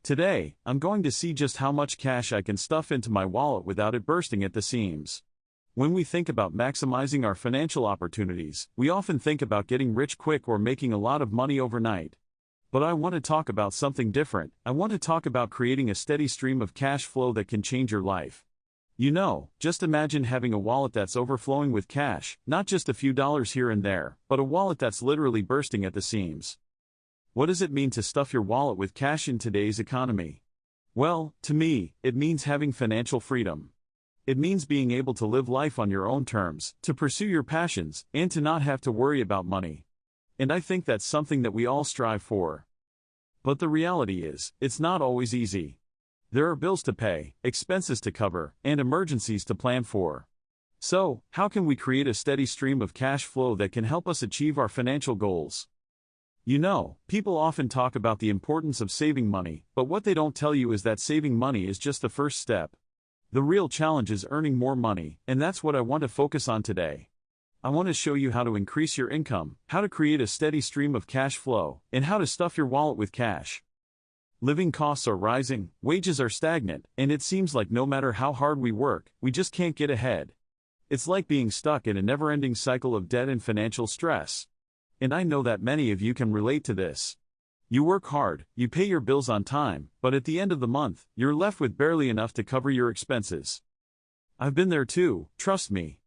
Today, I'm going to see just how much cash I can stuff into my wallet without it bursting at the seams. When we think about maximizing our financial opportunities, we often think about getting rich quick or making a lot of money overnight. But I want to talk about something different. I want to talk about creating a steady stream of cash flow that can change your life. Just imagine having a wallet that's overflowing with cash, not just a few dollars here and there, but a wallet that's literally bursting at the seams. What does it mean to stuff your wallet with cash in today's economy? Well, to me, it means having financial freedom. It means being able to live life on your own terms, to pursue your passions, and to not have to worry about money. And I think that's something that we all strive for. But the reality is, it's not always easy. There are bills to pay, expenses to cover, and emergencies to plan for. So, how can we create a steady stream of cash flow that can help us achieve our financial goals? People often talk about the importance of saving money, but what they don't tell you is that saving money is just the first step. The real challenge is earning more money, and that's what I want to focus on today. I want to show you how to increase your income, how to create a steady stream of cash flow, and how to stuff your wallet with cash. Living costs are rising, wages are stagnant, and it seems like no matter how hard we work, we just can't get ahead. It's like being stuck in a never-ending cycle of debt and financial stress. And I know that many of you can relate to this. You work hard, you pay your bills on time, but at the end of the month, you're left with barely enough to cover your expenses. I've been there too, trust me.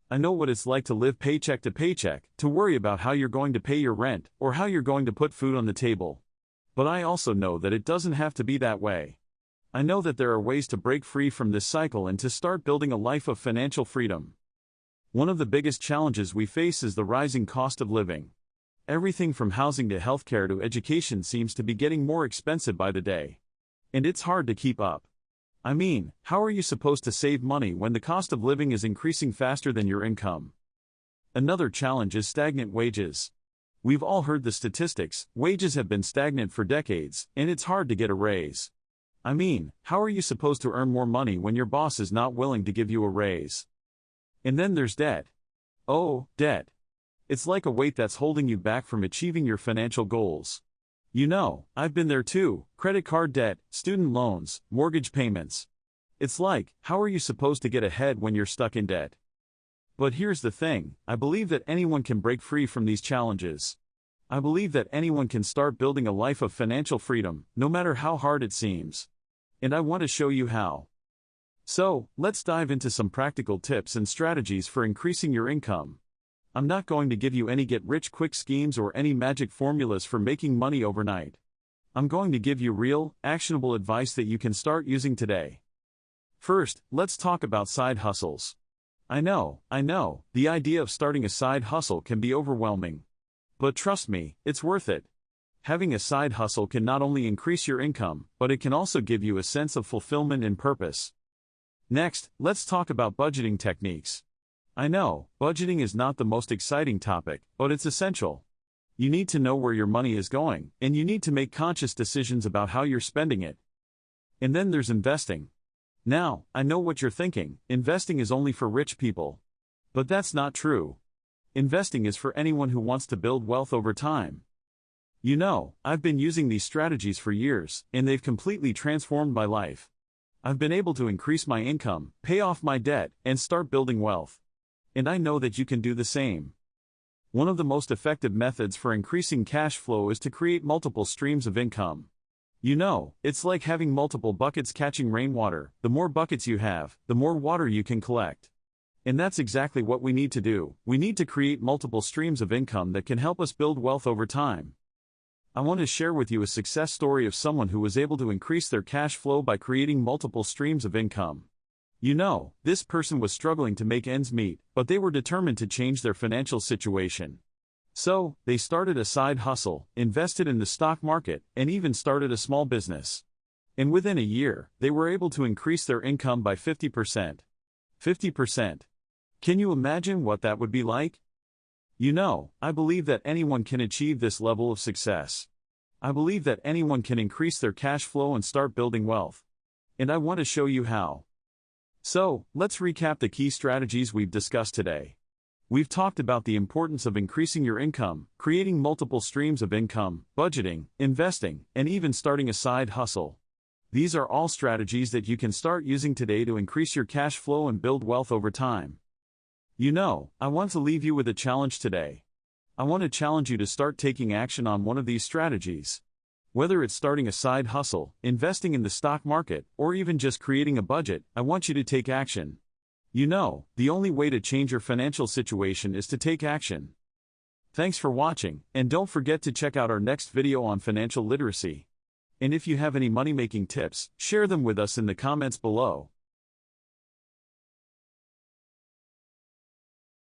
I know what it's like to live paycheck to paycheck, to worry about how you're going to pay your rent, or how you're going to put food on the table. But I also know that it doesn't have to be that way. I know that there are ways to break free from this cycle and to start building a life of financial freedom. One of the biggest challenges we face is the rising cost of living. Everything from housing to healthcare to education seems to be getting more expensive by the day. And it's hard to keep up. I mean, how are you supposed to save money when the cost of living is increasing faster than your income? Another challenge is stagnant wages. We've all heard the statistics, wages have been stagnant for decades, and it's hard to get a raise. I mean, how are you supposed to earn more money when your boss is not willing to give you a raise? And then there's debt. Oh, debt. It's like a weight that's holding you back from achieving your financial goals. I've been there too, credit card debt, student loans, mortgage payments. It's like, how are you supposed to get ahead when you're stuck in debt? But here's the thing, I believe that anyone can break free from these challenges. I believe that anyone can start building a life of financial freedom, no matter how hard it seems. And I want to show you how. So, let's dive into some practical tips and strategies for increasing your income. I'm not going to give you any get-rich-quick schemes or any magic formulas for making money overnight. I'm going to give you real, actionable advice that you can start using today. First, let's talk about side hustles. I know, the idea of starting a side hustle can be overwhelming. But trust me, it's worth it. Having a side hustle can not only increase your income, but it can also give you a sense of fulfillment and purpose. Next, let's talk about budgeting techniques. I know, budgeting is not the most exciting topic, but it's essential. You need to know where your money is going, and you need to make conscious decisions about how you're spending it. And then there's investing. Now, I know what you're thinking, investing is only for rich people. But that's not true. Investing is for anyone who wants to build wealth over time. I've been using these strategies for years, and they've completely transformed my life. I've been able to increase my income, pay off my debt, and start building wealth. And I know that you can do the same. One of the most effective methods for increasing cash flow is to create multiple streams of income. It's like having multiple buckets catching rainwater. The more buckets you have, the more water you can collect. And that's exactly what we need to do. We need to create multiple streams of income that can help us build wealth over time. I want to share with you a success story of someone who was able to increase their cash flow by creating multiple streams of income. This person was struggling to make ends meet, but they were determined to change their financial situation. So, they started a side hustle, invested in the stock market, and even started a small business. And within a year, they were able to increase their income by 50%. 50%. Can you imagine what that would be like? I believe that anyone can achieve this level of success. I believe that anyone can increase their cash flow and start building wealth. And I want to show you how. So, let's recap the key strategies we've discussed today. We've talked about the importance of increasing your income, creating multiple streams of income, budgeting, investing, and even starting a side hustle. These are all strategies that you can start using today to increase your cash flow and build wealth over time. I want to leave you with a challenge today. I want to challenge you to start taking action on one of these strategies. Whether it's starting a side hustle, investing in the stock market, or even just creating a budget, I want you to take action. The only way to change your financial situation is to take action. Thanks for watching, and don't forget to check out our next video on financial literacy. And if you have any money-making tips, share them with us in the comments below.